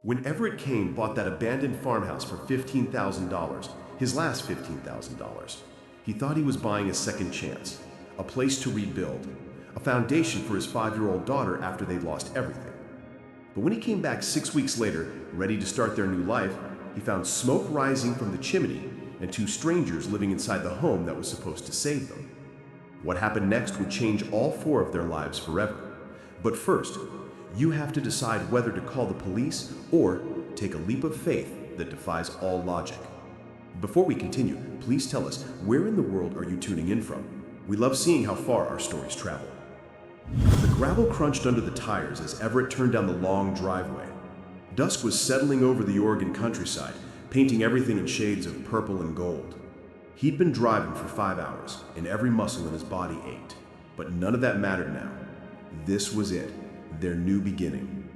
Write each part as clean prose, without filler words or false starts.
When Everett Kane bought that abandoned farmhouse for $15,000, his last $15,000, he thought he was buying a second chance, a place to rebuild, a foundation for his 5-year-old daughter after they'd lost everything. But when he came back 6 weeks later, ready to start their new life, he found smoke rising from the chimney and 2 strangers living inside the home that was supposed to save them. What happened next would change all 4 of their lives forever. But first, you have to decide whether to call the police or take a leap of faith that defies all logic. Before we continue, please tell us, where in the world are you tuning in from? We love seeing how far our stories travel. The gravel crunched under the tires as Everett turned down the long driveway. Dusk was settling over the Oregon countryside, painting everything in shades of purple and gold. He'd been driving for 5 hours, and every muscle in his body ached. But none of that mattered now. This was it. Their new beginning.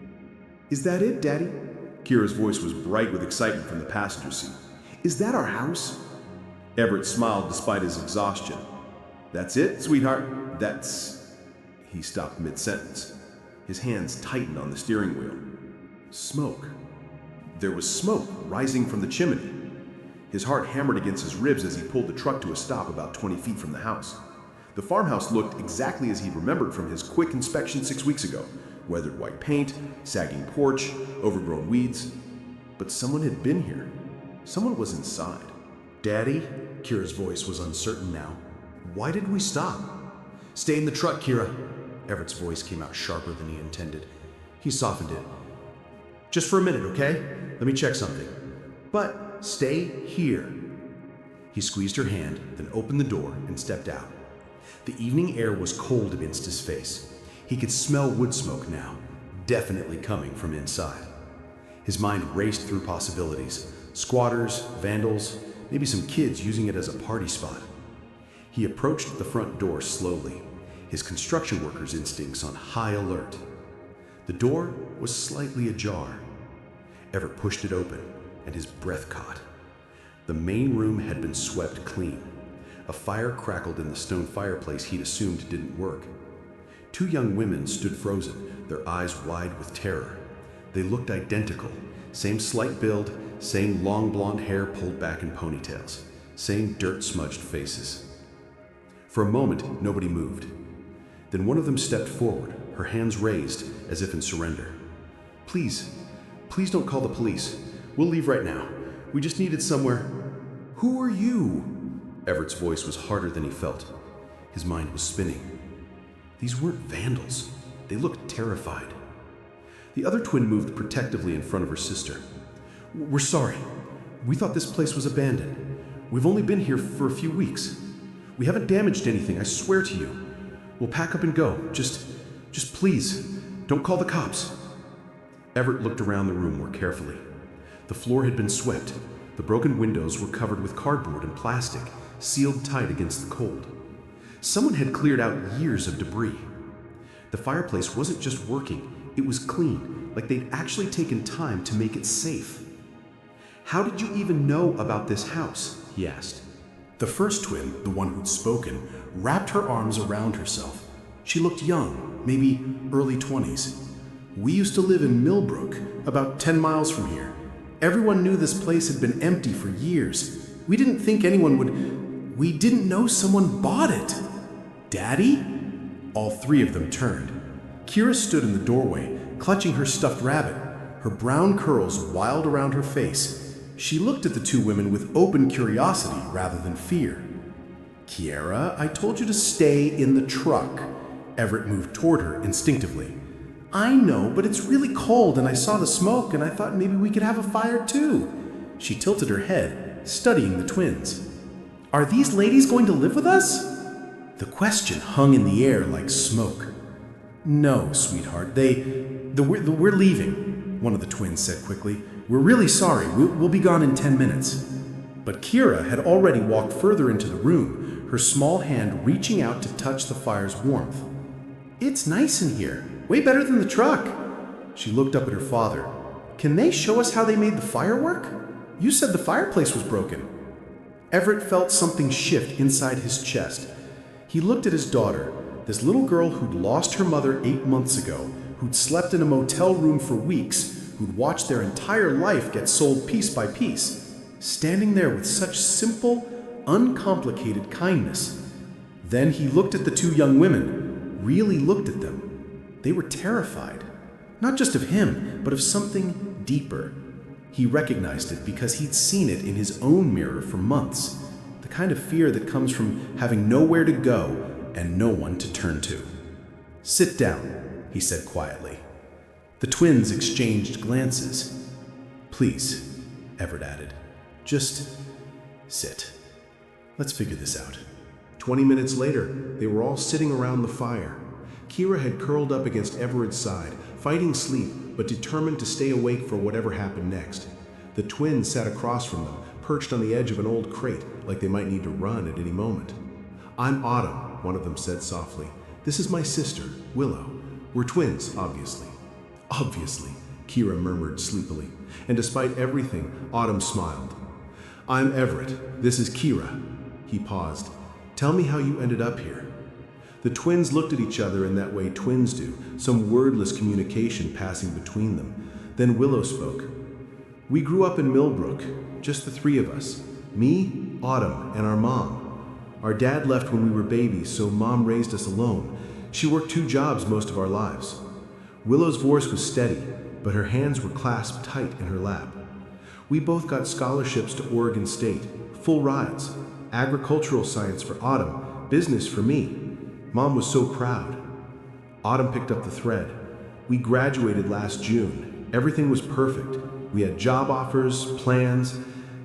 "Is that it, Daddy?" Kira's voice was bright with excitement from the passenger seat. "Is that our house?" Everett smiled despite his exhaustion. "That's it, sweetheart. That's..." He stopped mid-sentence. His hands tightened on the steering wheel. Smoke. There was smoke rising from the chimney. His heart hammered against his ribs as he pulled the truck to a stop about 20 feet from the house. The farmhouse looked exactly as he remembered from his quick inspection 6 weeks ago. Weathered white paint, sagging porch, overgrown weeds. But someone had been here. Someone was inside. "Daddy?" Kira's voice was uncertain now. "Why did we stop?" "Stay in the truck, Kira." Everett's voice came out sharper than he intended. He softened it. "Just for a minute, okay? Let me check something. But stay here." He squeezed her hand, then opened the door and stepped out. The evening air was cold against his face. He could smell wood smoke now, definitely coming from inside. His mind raced through possibilities. Squatters, vandals, maybe some kids using it as a party spot. He approached the front door slowly, his construction worker's instincts on high alert. The door was slightly ajar. Everett pushed it open, and his breath caught. The main room had been swept clean. A fire crackled in the stone fireplace he'd assumed didn't work. 2 young women stood frozen, their eyes wide with terror. They looked identical. Same slight build, same long blonde hair pulled back in ponytails, same dirt-smudged faces. For a moment, nobody moved. Then one of them stepped forward, her hands raised as if in surrender. Please don't call the police. We'll leave right now. We just needed somewhere." "Who are you?" Everett's voice was harder than he felt. His mind was spinning. These weren't vandals. They looked terrified. The other twin moved protectively in front of her sister. "We're sorry. We thought this place was abandoned. We've only been here for a few weeks. We haven't damaged anything, I swear to you. We'll pack up and go. Just please, don't call the cops." Everett looked around the room more carefully. The floor had been swept. The broken windows were covered with cardboard and plastic, sealed tight against the cold. Someone had cleared out years of debris. The fireplace wasn't just working, it was clean, like they'd actually taken time to make it safe. "How did you even know about this house?" he asked. The first twin, the one who'd spoken, wrapped her arms around herself. She looked young, maybe early 20s. "We used to live in Millbrook, about 10 miles from here. Everyone knew this place had been empty for years. We didn't think anyone would... We didn't know someone bought it." "Daddy?" All 3 of them turned. Kira stood in the doorway, clutching her stuffed rabbit, her brown curls wild around her face. She looked at the 2 women with open curiosity rather than fear. "Kiara, I told you to stay in the truck." Everett moved toward her instinctively. "I know, but it's really cold and I saw the smoke and I thought maybe we could have a fire too." She tilted her head, studying the twins. "Are these ladies going to live with us?" The question hung in the air like smoke. "No, sweetheart, we're leaving," one of the twins said quickly. "We're really sorry. We'll be gone in 10 minutes." But Kira had already walked further into the room, her small hand reaching out to touch the fire's warmth. "It's nice in here. Way better than the truck." She looked up at her father. "Can they show us how they made the fire work? You said the fireplace was broken." Everett felt something shift inside his chest. He looked at his daughter, this little girl who'd lost her mother 8 months ago, who'd slept in a motel room for weeks, who'd watched their entire life get sold piece by piece, standing there with such simple, uncomplicated kindness. Then he looked at the two young women, really looked at them. They were terrified, not just of him, but of something deeper. He recognized it because he'd seen it in his own mirror for months, the kind of fear that comes from having nowhere to go and no one to turn to. "Sit down," he said quietly. The twins exchanged glances. "Please," Everett added, "just sit. Let's figure this out." 20 minutes later, they were all sitting around the fire. Kira had curled up against Everett's side, fighting sleep, but determined to stay awake for whatever happened next. The twins sat across from them, perched on the edge of an old crate, like they might need to run at any moment. "I'm Autumn," one of them said softly. "This is my sister, Willow. We're twins, obviously." "Obviously," Kira murmured sleepily, and despite everything, Autumn smiled. "I'm Everett. This is Kira." He paused. "Tell me how you ended up here." The twins looked at each other in that way twins do, some wordless communication passing between them. Then Willow spoke. "We grew up in Millbrook, just the three of us. Me, Autumn, and our mom. Our dad left when we were babies, so Mom raised us alone. She worked 2 jobs most of our lives." Willow's voice was steady, but her hands were clasped tight in her lap. "We both got scholarships to Oregon State, full rides. Agricultural science for Autumn, business for me. Mom was so proud." Autumn picked up the thread. "We graduated last June. Everything was perfect. We had job offers, plans.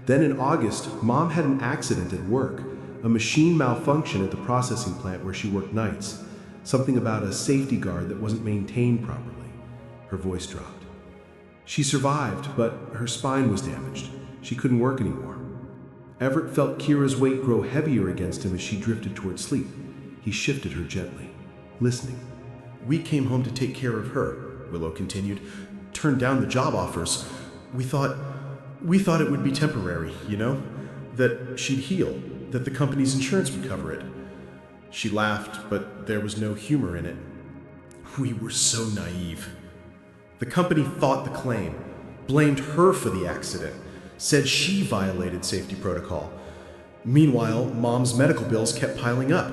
Then in August, Mom had an accident at work, a machine malfunction at the processing plant where she worked nights. Something about a safety guard that wasn't maintained properly." Her voice dropped. "She survived, but her spine was damaged. She couldn't work anymore." Everett felt Kira's weight grow heavier against him as she drifted toward sleep. He shifted her gently, listening. "We came home to take care of her," Willow continued. "Turned down the job offers. We thought it would be temporary, that she'd heal, that the company's insurance would cover it." She laughed, but there was no humor in it. "We were so naive. The company fought the claim, blamed her for the accident, said she violated safety protocol. Meanwhile, Mom's medical bills kept piling up.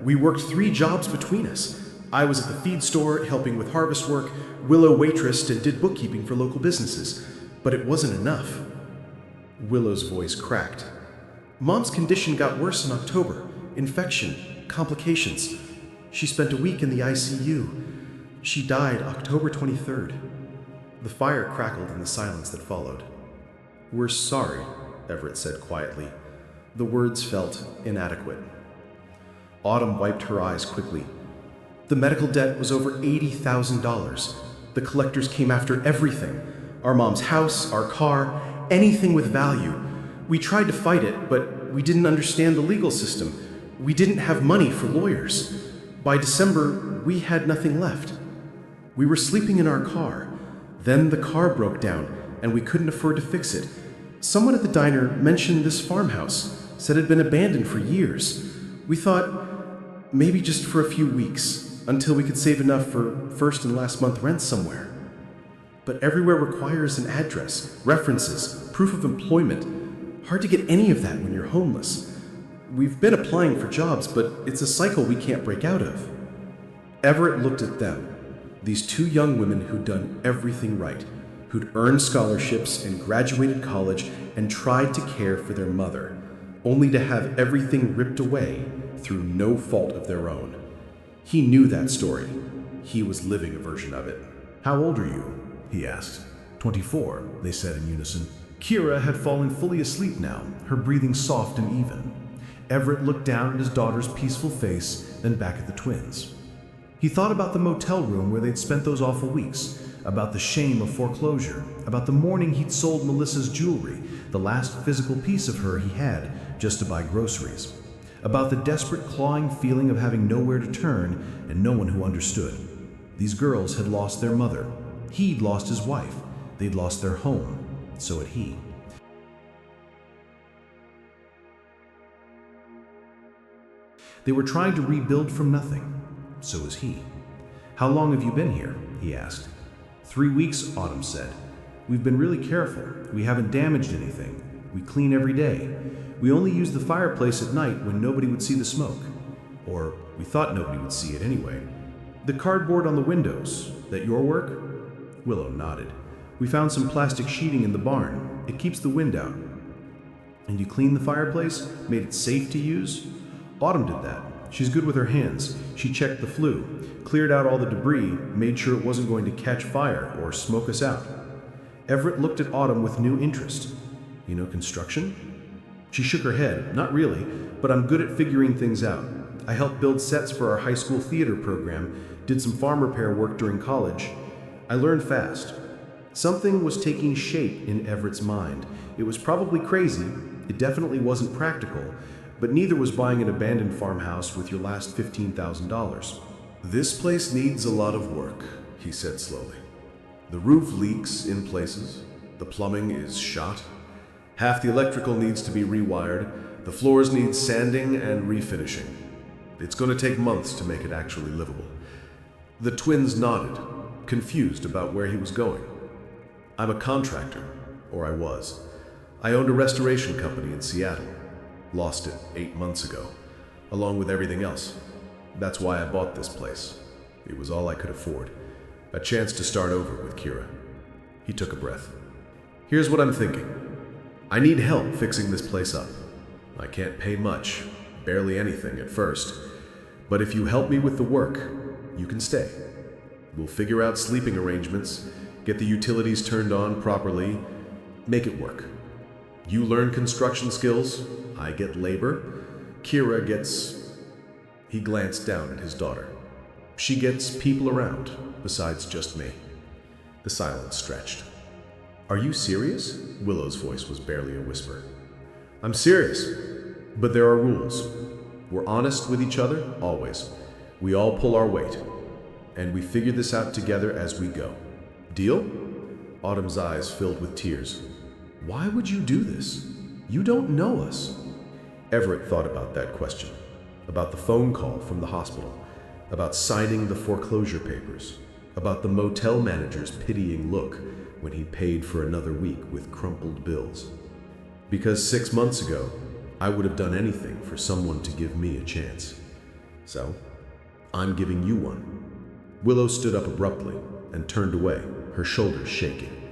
We worked 3 jobs between us. I was at the feed store helping with harvest work, Willow waitressed and did bookkeeping for local businesses. But it wasn't enough." Willow's voice cracked. "Mom's condition got worse in October. Infection, complications. She spent a week in the ICU. She died October 23rd. The fire crackled in the silence that followed. "We're sorry," Everett said quietly. The words felt inadequate. Autumn wiped her eyes quickly. "The medical debt was over $80,000. The collectors came after everything. Our mom's house, our car, anything with value. We tried to fight it, but we didn't understand the legal system. We didn't have money for lawyers. By December, we had nothing left. We were sleeping in our car. Then the car broke down, and we couldn't afford to fix it. Someone at the diner mentioned this farmhouse, said it had been abandoned for years. We thought maybe just for a few weeks, until we could save enough for first and last month rent somewhere. But everywhere requires an address, references, proof of employment. Hard to get any of that when you're homeless. We've been applying for jobs, but it's a cycle we can't break out of." Everett looked at them, these 2 young women who'd done everything right, who'd earned scholarships and graduated college and tried to care for their mother, only to have everything ripped away through no fault of their own. He knew that story. He was living a version of it. "How old are you?" he asked. 24, they said in unison. Kira had fallen fully asleep now, her breathing soft and even. Everett looked down at his daughter's peaceful face, then back at the twins. He thought about the motel room where they'd spent those awful weeks, about the shame of foreclosure, about the morning he'd sold Melissa's jewelry, the last physical piece of her he had just to buy groceries, about the desperate clawing feeling of having nowhere to turn and no one who understood. These girls had lost their mother. He'd lost his wife. They'd lost their home. So had he. They were trying to rebuild from nothing. So was he. "How long have you been here?" he asked. 3 weeks, Autumn said. We've been really careful. We haven't damaged anything. We clean every day. We only use the fireplace at night when nobody would see the smoke. Or we thought nobody would see it anyway. The cardboard on the windows, that your work? Willow nodded. We found some plastic sheeting in the barn. It keeps the wind out. And you cleaned the fireplace? Made it safe to use? Autumn did that. She's good with her hands. She checked the flue, cleared out all the debris, made sure it wasn't going to catch fire or smoke us out. Everett looked at Autumn with new interest. You know construction? She shook her head. Not really, but I'm good at figuring things out. I helped build sets for our high school theater program, did some farm repair work during college. I learned fast. Something was taking shape in Everett's mind. It was probably crazy. It definitely wasn't practical, but neither was buying an abandoned farmhouse with your last $15,000. This place needs a lot of work, he said slowly. The roof leaks in places. The plumbing is shot. Half the electrical needs to be rewired. The floors need sanding and refinishing. It's going to take months to make it actually livable. The twins nodded, confused about where he was going. I'm a contractor, or I was. I owned a restoration company in Seattle. Lost it 8 months ago, along with everything else. That's why I bought this place. It was all I could afford. A chance to start over with Kira. He took a breath. Here's what I'm thinking. I need help fixing this place up. I can't pay much, barely anything at first. But if you help me with the work, you can stay. We'll figure out sleeping arrangements, get the utilities turned on properly, make it work. You learn construction skills, I get labor, Kira gets... He glanced down at his daughter. She gets people around, besides just me. The silence stretched. Are you serious? Willow's voice was barely a whisper. I'm serious, but there are rules. We're honest with each other, always. We all pull our weight, and we figure this out together as we go. Deal? Autumn's eyes filled with tears. Why would you do this? You don't know us. Everett thought about that question, about the phone call from the hospital, about signing the foreclosure papers, about the motel manager's pitying look when he paid for another week with crumpled bills. Because 6 months ago, I would have done anything for someone to give me a chance. So, I'm giving you one. Willow stood up abruptly and turned away, her shoulders shaking.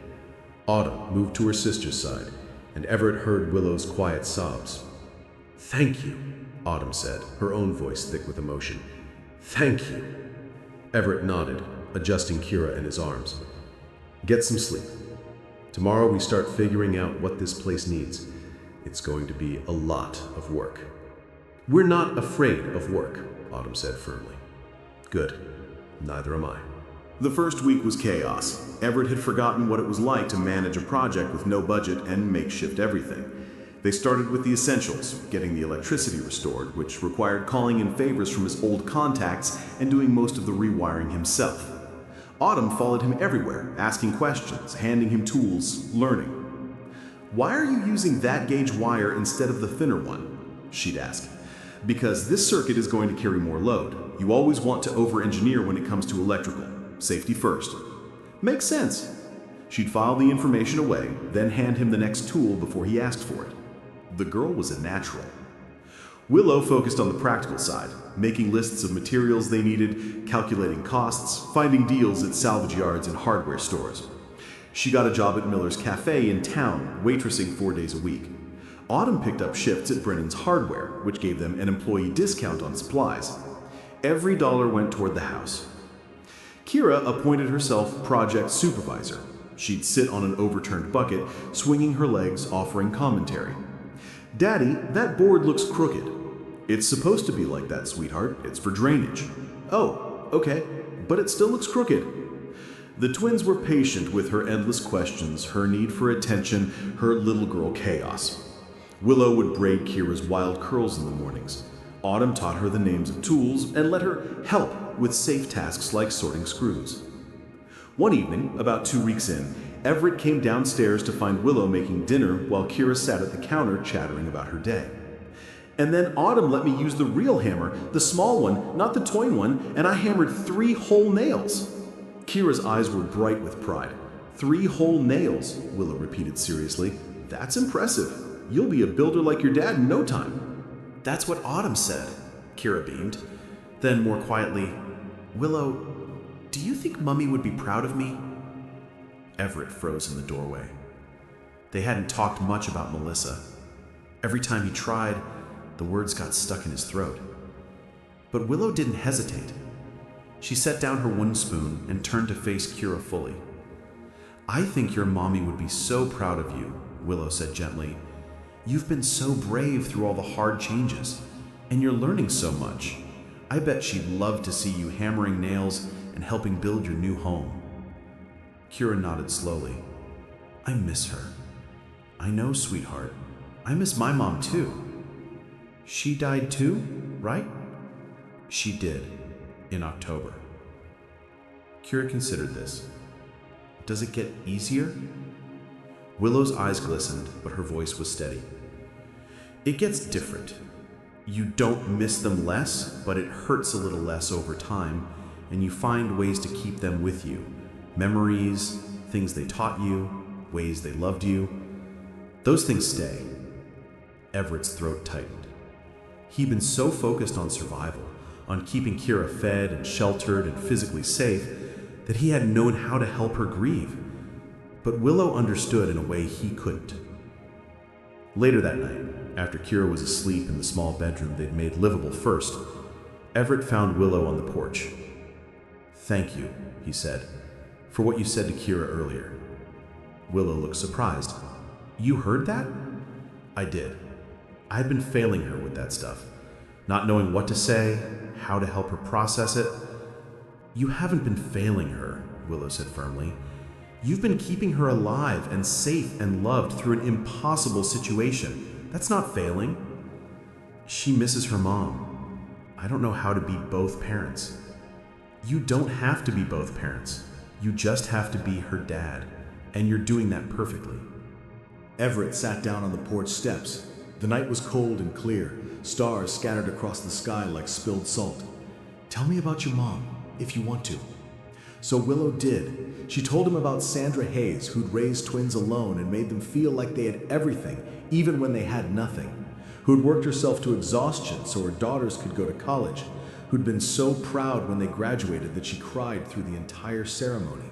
Autumn moved to her sister's side, and Everett heard Willow's quiet sobs. Thank you, Autumn said, her own voice thick with emotion. Thank you. Everett nodded, adjusting Kira in his arms. Get some sleep. Tomorrow we start figuring out what this place needs. It's going to be a lot of work. We're not afraid of work, Autumn said firmly. Good. Neither am I. The first week was chaos. Everett had forgotten what it was like to manage a project with no budget and makeshift everything. They started with the essentials, getting the electricity restored, which required calling in favors from his old contacts and doing most of the rewiring himself. Autumn followed him everywhere, asking questions, handing him tools, learning. Why are you using that gauge wire instead of the thinner one? She'd ask. Because this circuit is going to carry more load. You always want to over-engineer when it comes to electrical. Safety first. Makes sense. She'd file the information away, then hand him the next tool before he asked for it. The girl was a natural. Willow focused on the practical side, making lists of materials they needed, calculating costs, finding deals at salvage yards and hardware stores. She got a job at Miller's Cafe in town, waitressing 4 days a week. Autumn picked up shifts at Brennan's Hardware, which gave them an employee discount on supplies. Every dollar went toward the house. Kira appointed herself project supervisor. She'd sit on an overturned bucket, swinging her legs, offering commentary. Daddy, that board looks crooked. It's supposed to be like that, sweetheart. It's for drainage. Oh, okay, but it still looks crooked. The twins were patient with her endless questions, her need for attention, her little girl chaos. Willow would braid Kira's wild curls in the mornings. Autumn taught her the names of tools and let her help with safe tasks like sorting screws. One evening, about 2 weeks in, Everett came downstairs to find Willow making dinner while Kira sat at the counter chattering about her day. And then Autumn let me use the real hammer, the small one, not the toy one, and I hammered 3 whole nails. Kira's eyes were bright with pride. 3 whole nails, Willow repeated seriously. That's impressive. You'll be a builder like your dad in no time. That's what Autumn said, Kira beamed. Then more quietly, Willow, do you think Mummy would be proud of me? Everett froze in the doorway. They hadn't talked much about Melissa. Every time he tried, the words got stuck in his throat. But Willow didn't hesitate. She set down her wooden spoon and turned to face Kira fully. I think your mommy would be so proud of you, Willow said gently. You've been so brave through all the hard changes, and you're learning so much. I bet she'd love to see you hammering nails and helping build your new home. Kira nodded slowly. I miss her. I know, sweetheart. I miss my mom too. She died too, right? She did, in October. Kira considered this. Does it get easier? Willow's eyes glistened, but her voice was steady. It gets different. You don't miss them less, but it hurts a little less over time, and you find ways to keep them with you. Memories, things they taught you, ways they loved you. Those things stay. Everett's throat tightened. He'd been so focused on survival, on keeping Kira fed and sheltered and physically safe, that he hadn't known how to help her grieve. But Willow understood in a way he couldn't. Later that night, after Kira was asleep in the small bedroom they'd made livable first, Everett found Willow on the porch. Thank you, he said, for what you said to Kira earlier. Willow looked surprised. You heard that? I did. I'd been failing her with that stuff, not knowing what to say, how to help her process it. You haven't been failing her, Willow said firmly. You've been keeping her alive and safe and loved through an impossible situation. That's not failing. She misses her mom. I don't know how to be both parents. You don't have to be both parents. You just have to be her dad, and you're doing that perfectly. Everett sat down on the porch steps. The night was cold and clear, stars scattered across the sky like spilled salt. Tell me about your mom, if you want to. So Willow did. She told him about Sandra Hayes, who'd raised twins alone and made them feel like they had everything, even when they had nothing. Who'd worked herself to exhaustion so her daughters could go to college. Who'd been so proud when they graduated that she cried through the entire ceremony.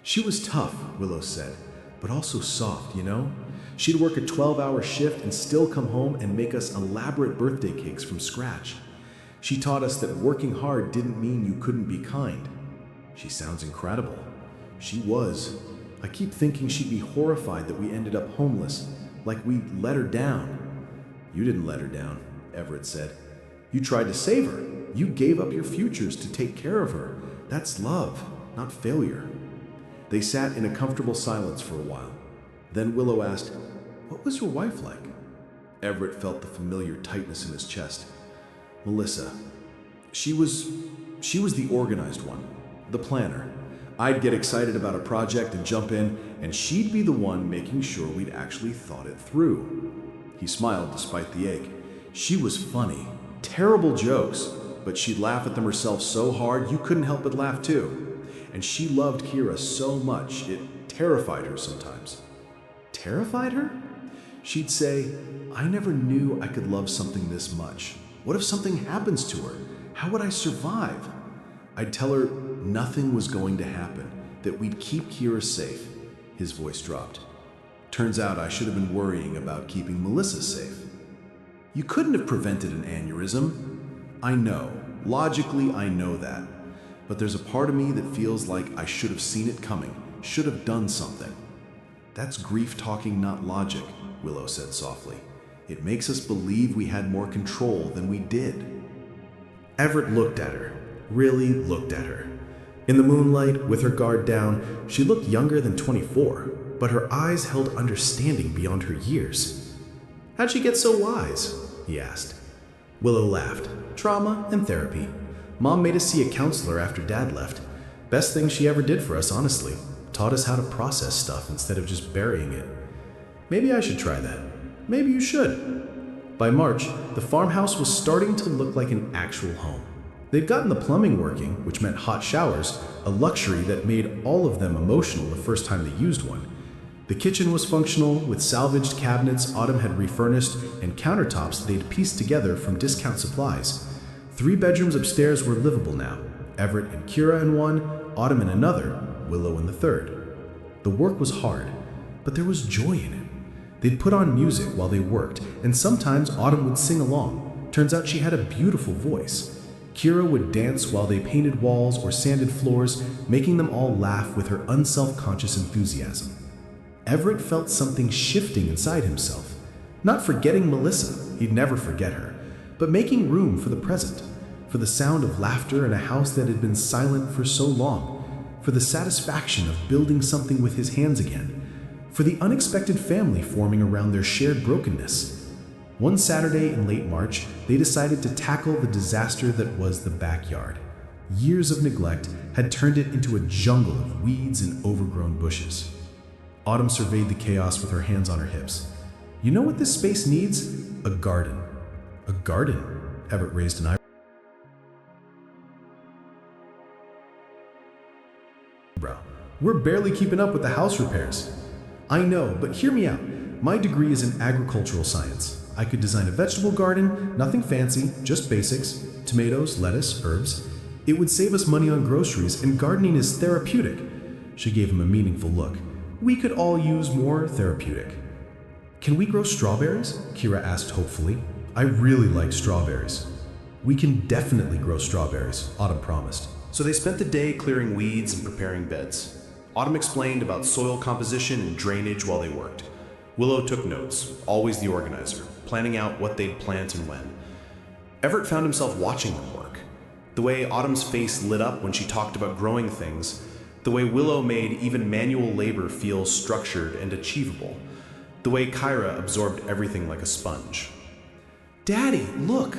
She was tough, Willow said, but also soft, you know? She'd work a 12-hour shift and still come home and make us elaborate birthday cakes from scratch. She taught us that working hard didn't mean you couldn't be kind. She sounds incredible. She was. I keep thinking she'd be horrified that we ended up homeless, like we let her down. You didn't let her down, Everett said. You tried to save her. You gave up your futures to take care of her. That's love, not failure. They sat in a comfortable silence for a while. Then Willow asked, "What was your wife like?" Everett felt the familiar tightness in his chest. Melissa. She was the organized one, the planner. I'd get excited about a project and jump in, and she'd be the one making sure we'd actually thought it through. He smiled despite the ache. She was funny. Terrible jokes, but she'd laugh at them herself so hard you couldn't help but laugh too. And she loved Kira so much it terrified her sometimes. Terrified her? She'd say, "I never knew I could love something this much. What if something happens to her? How would I survive?" I'd tell her nothing was going to happen, that we'd keep Kira safe. His voice dropped. Turns out I should have been worrying about keeping Melissa safe. You couldn't have prevented an aneurysm. I know. Logically, I know that. But there's a part of me that feels like I should have seen it coming, should have done something. That's grief talking, not logic, Willow said softly. It makes us believe we had more control than we did. Everett looked at her, really looked at her. In the moonlight, with her guard down, she looked younger than 24, but her eyes held understanding beyond her years. How'd she get so wise? He asked. Willow laughed. Trauma and therapy. Mom made us see a counselor after Dad left. Best thing she ever did for us, honestly. Taught us how to process stuff instead of just burying it. Maybe I should try that. Maybe you should. By March, the farmhouse was starting to look like an actual home. They'd gotten the plumbing working, which meant hot showers, a luxury that made all of them emotional the first time they used one. The kitchen was functional, with salvaged cabinets Autumn had refurnished and countertops they'd pieced together from discount supplies. 3 bedrooms upstairs were livable now. Everett and Kira in one, Autumn in another, Willow in the third. The work was hard, but there was joy in it. They'd put on music while they worked, and sometimes Autumn would sing along. Turns out she had a beautiful voice. Kira would dance while they painted walls or sanded floors, making them all laugh with her unself-conscious enthusiasm. Everett felt something shifting inside himself. Not forgetting Melissa, he'd never forget her, but making room for the present, for the sound of laughter in a house that had been silent for so long, for the satisfaction of building something with his hands again, for the unexpected family forming around their shared brokenness. One Saturday in late March, they decided to tackle the disaster that was the backyard. Years of neglect had turned it into a jungle of weeds and overgrown bushes. Autumn surveyed the chaos with her hands on her hips. You know what this space needs? A garden. A garden? Everett raised an eyebrow. We're barely keeping up with the house repairs. I know, but hear me out. My degree is in agricultural science. I could design a vegetable garden, nothing fancy, just basics, tomatoes, lettuce, herbs. It would save us money on groceries, and gardening is therapeutic. She gave him a meaningful look. We could all use more therapeutic. Can we grow strawberries? Kira asked hopefully. I really like strawberries. We can definitely grow strawberries, Autumn promised. So they spent the day clearing weeds and preparing beds. Autumn explained about soil composition and drainage while they worked. Willow took notes, always the organizer, planning out what they'd plant and when. Everett found himself watching them work. The way Autumn's face lit up when she talked about growing things, the way Willow made even manual labor feel structured and achievable, the way Kyra absorbed everything like a sponge. Daddy, look!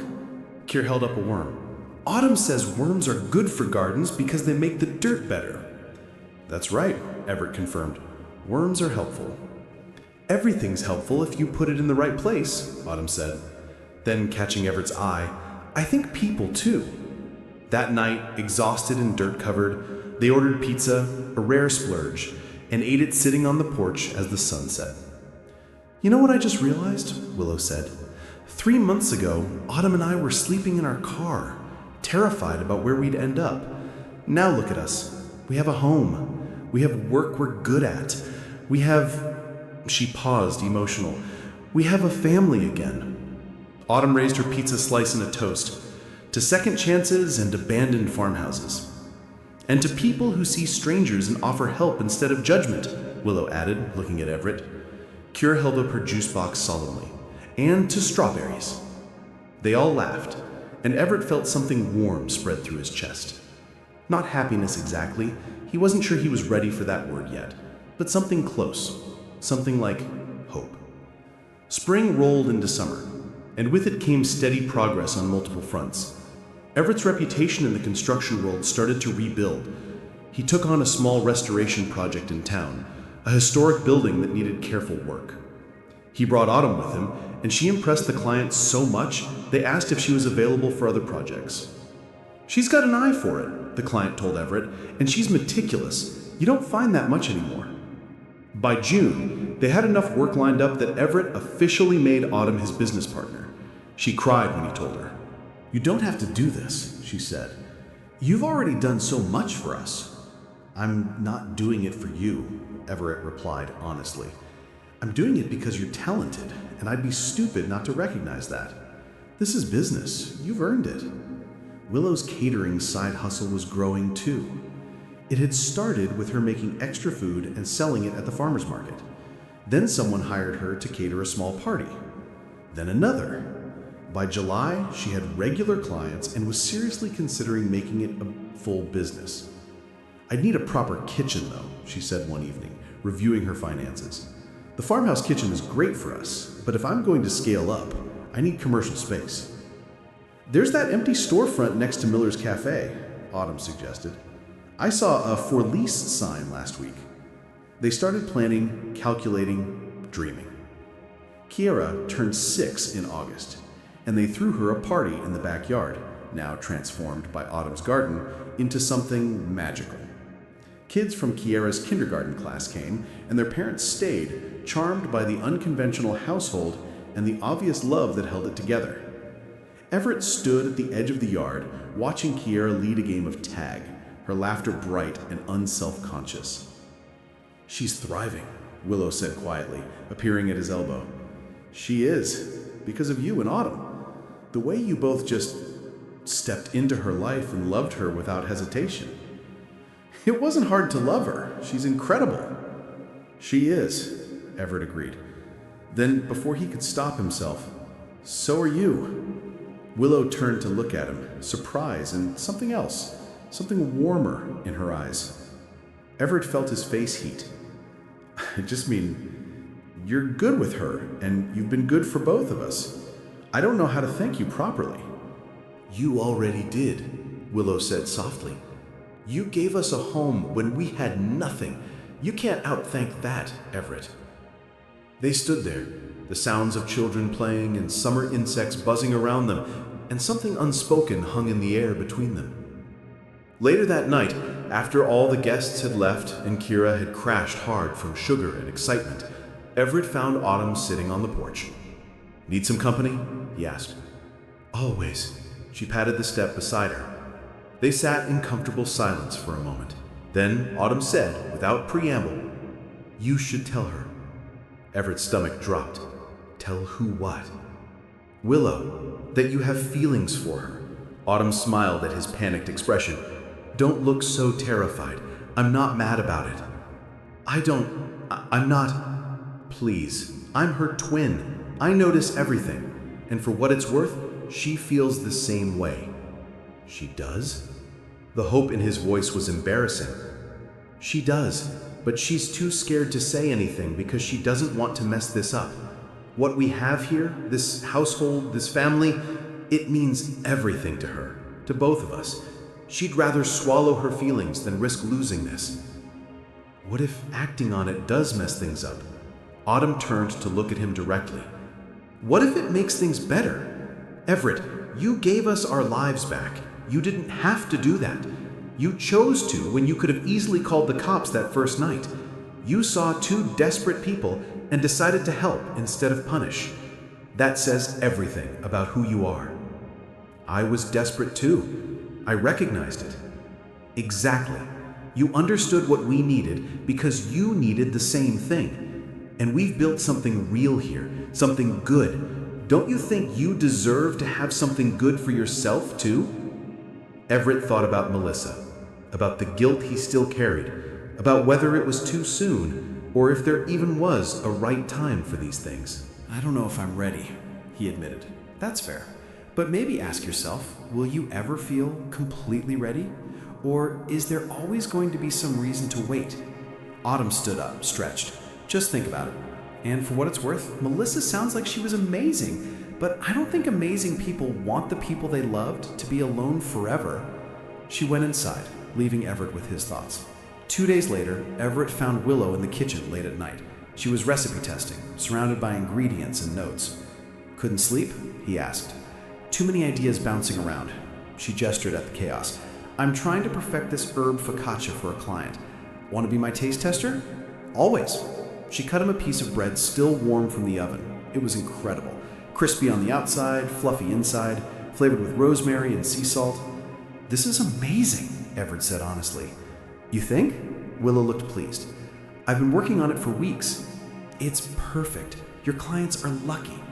Kier held up a worm. Autumn says worms are good for gardens because they make the dirt better. That's right, Everett confirmed. Worms are helpful. Everything's helpful if you put it in the right place, Autumn said. Then, catching Everett's eye, I think people too. That night, exhausted and dirt-covered, they ordered pizza, a rare splurge, and ate it sitting on the porch as the sun set. You know what I just realized? Willow said. 3 months ago, Autumn and I were sleeping in our car, terrified about where we'd end up. Now look at us. We have a home. We have work we're good at. We have... She paused, emotional. We have a family again. Autumn raised her pizza slice in a toast to second chances and abandoned farmhouses. And to people who see strangers and offer help instead of judgment, Willow added, looking at Everett. Kira held up her juice box solemnly. And to strawberries. They all laughed, and Everett felt something warm spread through his chest. Not happiness exactly. He wasn't sure he was ready for that word yet, but something close. Something like hope. Spring rolled into summer, and with it came steady progress on multiple fronts. Everett's reputation in the construction world started to rebuild. He took on a small restoration project in town, a historic building that needed careful work. He brought Autumn with him, and she impressed the client so much they asked if she was available for other projects. She's got an eye for it, the client told Everett, and she's meticulous. You don't find that much anymore. By June, they had enough work lined up that Everett officially made Autumn his business partner. She cried when he told her. You don't have to do this, she said. You've already done so much for us. I'm not doing it for you, Everett replied honestly. I'm doing it because you're talented, and I'd be stupid not to recognize that. This is business. You've earned it. Willow's catering side hustle was growing too. It had started with her making extra food and selling it at the farmer's market. Then someone hired her to cater a small party. Then another. By July, she had regular clients and was seriously considering making it a full business. I'd need a proper kitchen, though, she said one evening, reviewing her finances. The farmhouse kitchen is great for us, but if I'm going to scale up, I need commercial space. There's that empty storefront next to Miller's Cafe, Autumn suggested. I saw a for lease sign last week. They started planning, calculating, dreaming. Kiara turned 6 in August, and they threw her a party in the backyard, now transformed by Autumn's garden into something magical. Kids from Kiera's kindergarten class came, and their parents stayed, charmed by the unconventional household and the obvious love that held it together. Everett stood at the edge of the yard, watching Kiera lead a game of tag, her laughter bright and unself-conscious. "She's thriving," Willow said quietly, appearing at his elbow. "She is, because of you and Autumn. The way you both just stepped into her life and loved her without hesitation. It wasn't hard to love her. She's incredible." "She is," Everett agreed. Then, before he could stop himself, "So are you." Willow turned to look at him, surprise and something else, something warmer in her eyes. Everett felt his face heat. "I just mean, you're good with her, and you've been good for both of us. I don't know how to thank you properly." "You already did," Willow said softly. "You gave us a home when we had nothing. You can't outthank that, Everett." They stood there, the sounds of children playing and summer insects buzzing around them, and something unspoken hung in the air between them. Later that night, after all the guests had left and Kiera had crashed hard from sugar and excitement, Everett found Autumn sitting on the porch. "Need some company?" he asked. "Always." She patted the step beside her. They sat in comfortable silence for a moment. Then Autumn said, without preamble, "You should tell her." Everett's stomach dropped. "Tell who what?" "Willow, that you have feelings for her." Autumn smiled at his panicked expression. "Don't look so terrified. I'm not mad about it. I'm not. Please, I'm her twin. I notice everything. And for what it's worth, she feels the same way." "She does?" The hope in his voice was embarrassing. "She does, but she's too scared to say anything because she doesn't want to mess this up. What we have here, this household, this family, it means everything to her, to both of us. She'd rather swallow her feelings than risk losing this." "What if acting on it does mess things up?" Autumn turned to look at him directly. "What if it makes things better? Everett, you gave us our lives back. You didn't have to do that. You chose to when you could have easily called the cops that first night. You saw two desperate people and decided to help instead of punish. That says everything about who you are." "I was desperate too. I recognized it." "Exactly. You understood what we needed because you needed the same thing. And we've built something real here, something good. Don't you think you deserve to have something good for yourself too?" Everett thought about Melissa, about the guilt he still carried, about whether it was too soon or if there even was a right time for these things. "I don't know if I'm ready," he admitted. "That's fair. But maybe ask yourself, will you ever feel completely ready? Or is there always going to be some reason to wait?" Autumn stood up, stretched. "Just think about it. And for what it's worth, Melissa sounds like she was amazing. But I don't think amazing people want the people they loved to be alone forever." She went inside, leaving Everett with his thoughts. 2 days later, Everett found Willow in the kitchen late at night. She was recipe testing, surrounded by ingredients and notes. "Couldn't sleep?" he asked. "Too many ideas bouncing around." She gestured at the chaos. "I'm trying to perfect this herb focaccia for a client. Want to be my taste tester?" "Always." She cut him a piece of bread still warm from the oven. It was incredible. Crispy on the outside, fluffy inside, flavored with rosemary and sea salt. "This is amazing," Everett said honestly. "You think?" Willow looked pleased. "I've been working on it for weeks. It's perfect. Your clients are lucky."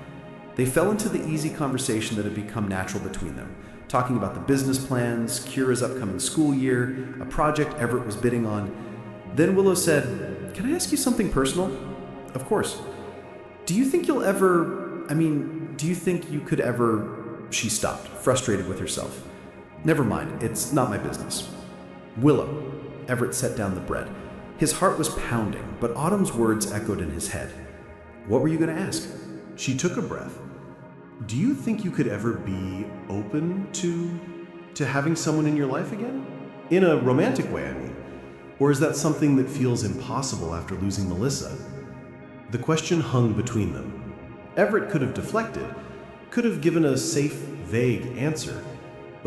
They fell into the easy conversation that had become natural between them, talking about the business plans, Kira's upcoming school year, a project Everett was bidding on. Then Willow said, "Can I ask you something personal?" "Of course." Do you think you could ever... She stopped, frustrated with herself. "Never mind, it's not my business." "Willow." Everett set down the bread. His heart was pounding, but Autumn's words echoed in his head. "What were you going to ask?" She took a breath. "Do you think you could ever be open to having someone in your life again? In a romantic way, I mean. Or is that something that feels impossible after losing Melissa?" The question hung between them. Everett could have deflected, could have given a safe, vague answer,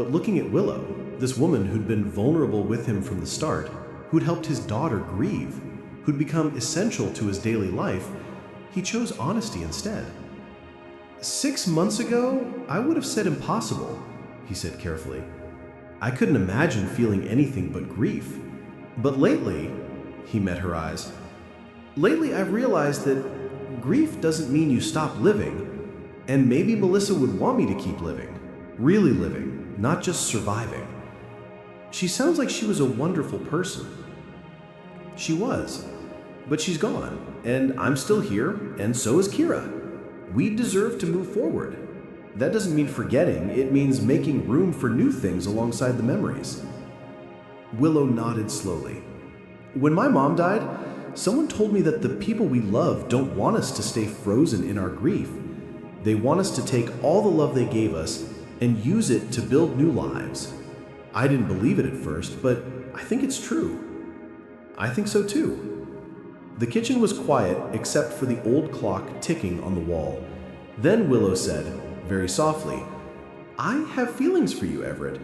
But looking at Willow, this woman who'd been vulnerable with him from the start, who'd helped his daughter grieve, who'd become essential to his daily life, he chose honesty instead. 6 months ago, I would have said impossible, he said carefully. I couldn't imagine feeling anything but grief. But lately, he met her eyes. Lately, I've realized that grief doesn't mean you stop living, and maybe Melissa would want me to keep living, really living, not just surviving. She sounds like she was a wonderful person. She was, but she's gone, and I'm still here, and so is Kira. We deserve to move forward. That doesn't mean forgetting, it means making room for new things alongside the memories. Willow nodded slowly. When my mom died, someone told me that the people we love don't want us to stay frozen in our grief. They want us to take all the love they gave us and use it to build new lives. I didn't believe it at first, but I think it's true. I think so too. The kitchen was quiet except for the old clock ticking on the wall. Then Willow said, very softly, I have feelings for you, Everett.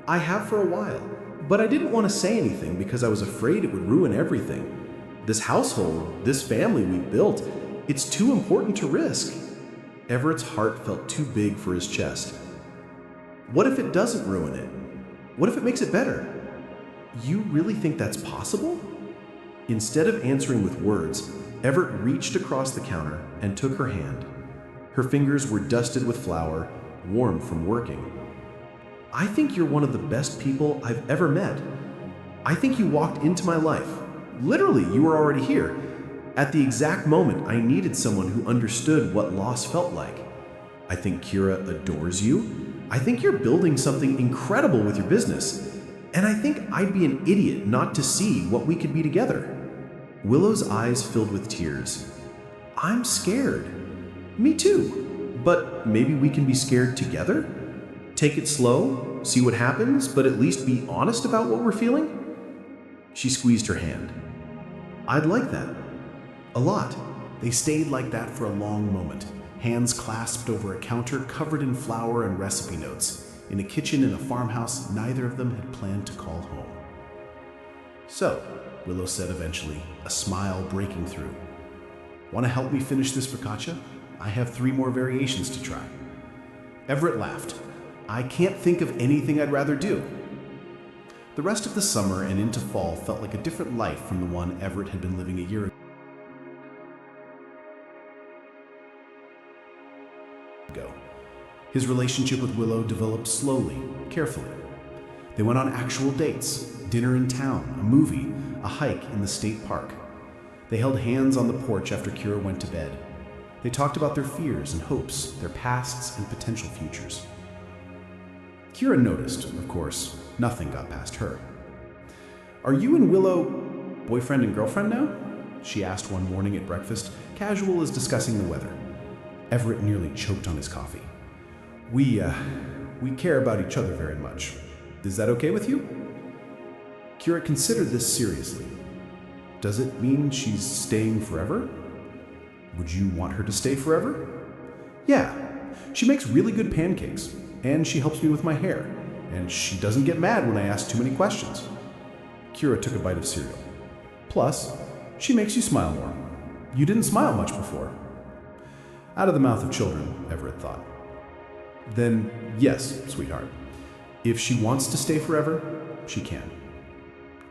I have for a while, but I didn't want to say anything because I was afraid it would ruin everything. This household, this family we built, it's too important to risk. Everett's heart felt too big for his chest. What if it doesn't ruin it? What if it makes it better? You really think that's possible? Instead of answering with words, Everett reached across the counter and took her hand. Her fingers were dusted with flour, warm from working. I think you're one of the best people I've ever met. I think you walked into my life. Literally, you were already here. At the exact moment I needed someone who understood what loss felt like. I think Kira adores you. I think you're building something incredible with your business. And I think I'd be an idiot not to see what we could be together. Willow's eyes filled with tears. I'm scared. Me too. But maybe we can be scared together? Take it slow, see what happens, but at least be honest about what we're feeling? She squeezed her hand. I'd like that. A lot. They stayed like that for a long moment, hands clasped over a counter covered in flour and recipe notes, in a kitchen in a farmhouse neither of them had planned to call home. So, Willow said eventually, a smile breaking through. Want to help me finish this focaccia? I have 3 more variations to try. Everett laughed. I can't think of anything I'd rather do. The rest of the summer and into fall felt like a different life from the one Everett had been living a year ago. His relationship with Willow developed slowly, carefully. They went on actual dates, dinner in town, a movie, a hike in the state park. They held hands on the porch after Kira went to bed. They talked about their fears and hopes, their pasts and potential futures. Kira noticed, of course, nothing got past her. Are you and Willow boyfriend and girlfriend now? She asked one morning at breakfast, casual as discussing the weather. Everett nearly choked on his coffee. We care about each other very much. Is that okay with you? Kira considered this seriously. Does it mean she's staying forever? Would you want her to stay forever? Yeah, she makes really good pancakes, and she helps me with my hair, and she doesn't get mad when I ask too many questions. Kira took a bite of cereal. Plus, she makes you smile more. You didn't smile much before. Out of the mouth of children, Everett thought. Then, yes, sweetheart. If she wants to stay forever, she can.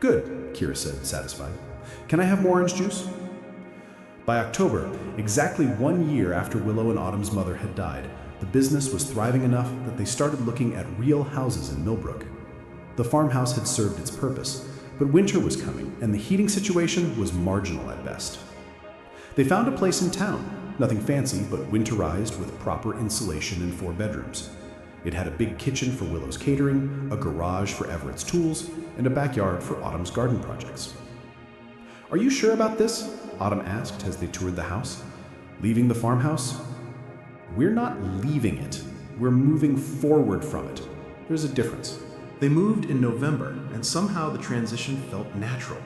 Good, Kira said, satisfied. Can I have more orange juice? By October, exactly 1 year after Willow and Autumn's mother had died, the business was thriving enough that they started looking at real houses in Millbrook. The farmhouse had served its purpose, but winter was coming, and the heating situation was marginal at best. They found a place in town, nothing fancy, but winterized with proper insulation and 4 bedrooms. It had a big kitchen for Willow's catering, a garage for Everett's tools, and a backyard for Autumn's garden projects. Are you sure about this? Autumn asked as they toured the house. Leaving the farmhouse? We're not leaving it. We're moving forward from it. There's a difference. They moved in November, and somehow the transition felt natural.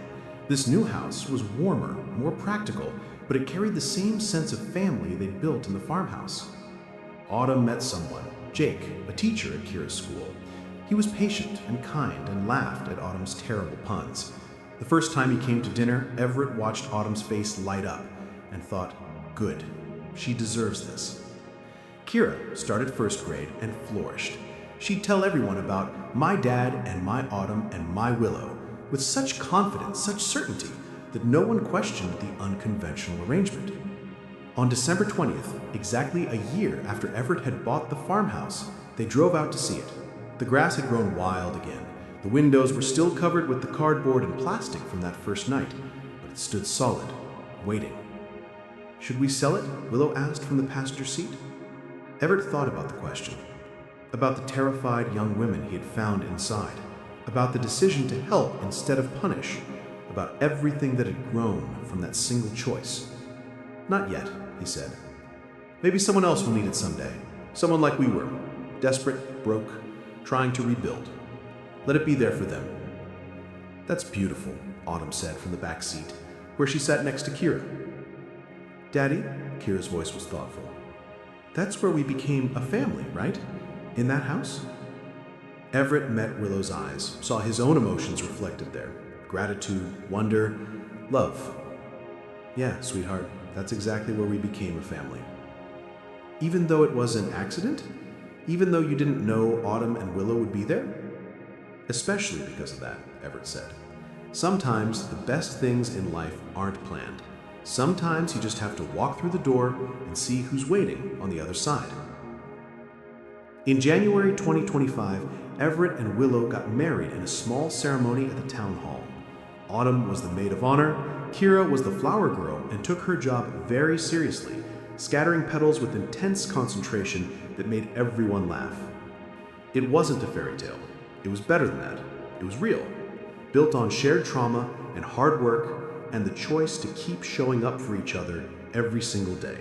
This new house was warmer, more practical, but it carried the same sense of family they'd built in the farmhouse. Autumn met someone, Jake, a teacher at Kira's school. He was patient and kind and laughed at Autumn's terrible puns. The first time he came to dinner, Everett watched Autumn's face light up and thought, good, she deserves this. Kira started first grade and flourished. She'd tell everyone about my dad and my Autumn and my Willow with such confidence, such certainty, that no one questioned the unconventional arrangement. On December 20th, exactly a year after Everett had bought the farmhouse, they drove out to see it. The grass had grown wild again. The windows were still covered with the cardboard and plastic from that first night, but it stood solid, waiting. Should we sell it? Willow asked from the passenger seat. Everett thought about the question, about the terrified young women he had found inside, about the decision to help instead of punish, about everything that had grown from that single choice. Not yet, he said. Maybe someone else will need it someday. Someone like we were, desperate, broke, trying to rebuild. Let it be there for them. That's beautiful, Autumn said from the back seat, where she sat next to Kira. Daddy, Kira's voice was thoughtful. That's where we became a family, right? In that house? Everett met Willow's eyes, saw his own emotions reflected there. Gratitude, wonder, love. Yeah, sweetheart, that's exactly where we became a family. Even though it was an accident? Even though you didn't know Autumn and Willow would be there? Especially because of that, Everett said. Sometimes the best things in life aren't planned. Sometimes you just have to walk through the door and see who's waiting on the other side. In January 2025, Everett and Willow got married in a small ceremony at the town hall. Autumn was the maid of honor, Kira was the flower girl and took her job very seriously, scattering petals with intense concentration that made everyone laugh. It wasn't a fairy tale. It was better than that. It was real, built on shared trauma and hard work and the choice to keep showing up for each other every single day.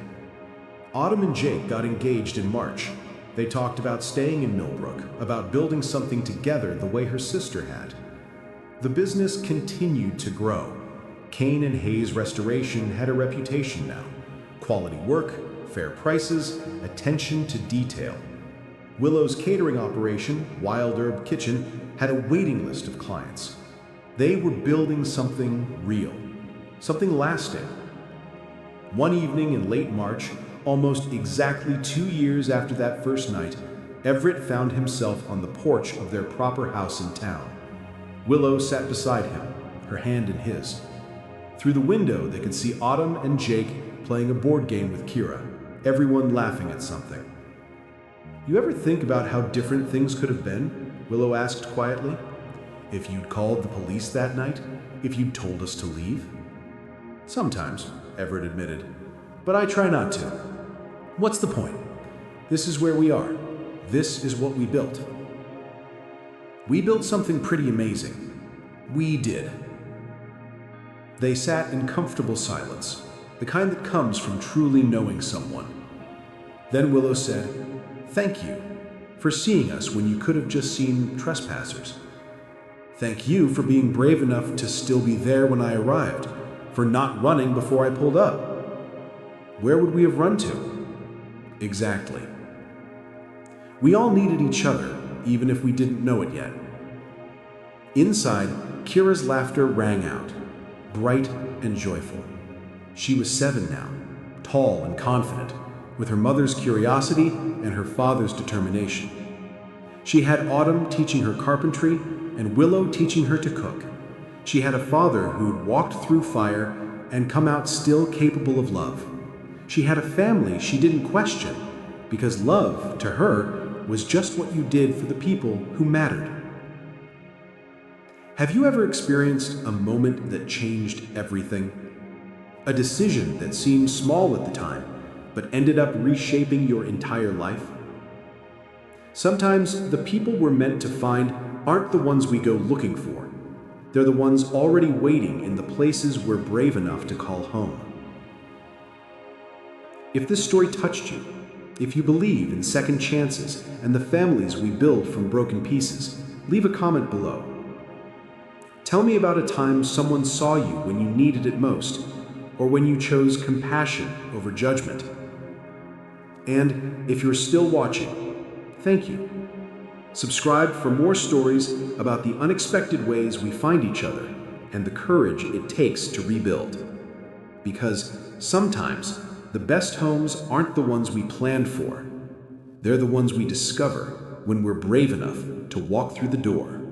Autumn and Jake got engaged in March. They talked about staying in Millbrook, about building something together the way her sister had. The business continued to grow. Kane and Hayes Restoration had a reputation now. Quality work, fair prices, attention to detail. Willow's catering operation, Wild Herb Kitchen, had a waiting list of clients. They were building something real, something lasting. One evening in late March, almost exactly 2 years after that first night, Everett found himself on the porch of their proper house in town. Willow sat beside him, her hand in his. Through the window, they could see Autumn and Jake playing a board game with Kira, everyone laughing at something. You ever think about how different things could have been? Willow asked quietly. If you'd called the police that night? If you'd told us to leave? Sometimes, Everett admitted, but I try not to. What's the point? This is where we are. This is what we built. We built something pretty amazing. We did. They sat in comfortable silence, the kind that comes from truly knowing someone. Then Willow said, "Thank you for seeing us when you could have just seen trespassers. Thank you for being brave enough to still be there when I arrived, for not running before I pulled up. Where would we have run to?" Exactly. We all needed each other, even if we didn't know it yet. Inside, Kira's laughter rang out, bright and joyful. She was 7 now, tall and confident, with her mother's curiosity and her father's determination. She had Autumn teaching her carpentry and Willow teaching her to cook. She had a father who'd walked through fire and come out still capable of love. She had a family she didn't question, because love, to her, was just what you did for the people who mattered. Have you ever experienced a moment that changed everything? A decision that seemed small at the time, but ended up reshaping your entire life? Sometimes the people we're meant to find aren't the ones we go looking for. They're the ones already waiting in the places we're brave enough to call home. If this story touched you, if you believe in second chances and the families we build from broken pieces, leave a comment below. Tell me about a time someone saw you when you needed it most, or when you chose compassion over judgment. And if you're still watching, thank you. Subscribe for more stories about the unexpected ways we find each other and the courage it takes to rebuild. Because sometimes the best homes aren't the ones we planned for. They're the ones we discover when we're brave enough to walk through the door.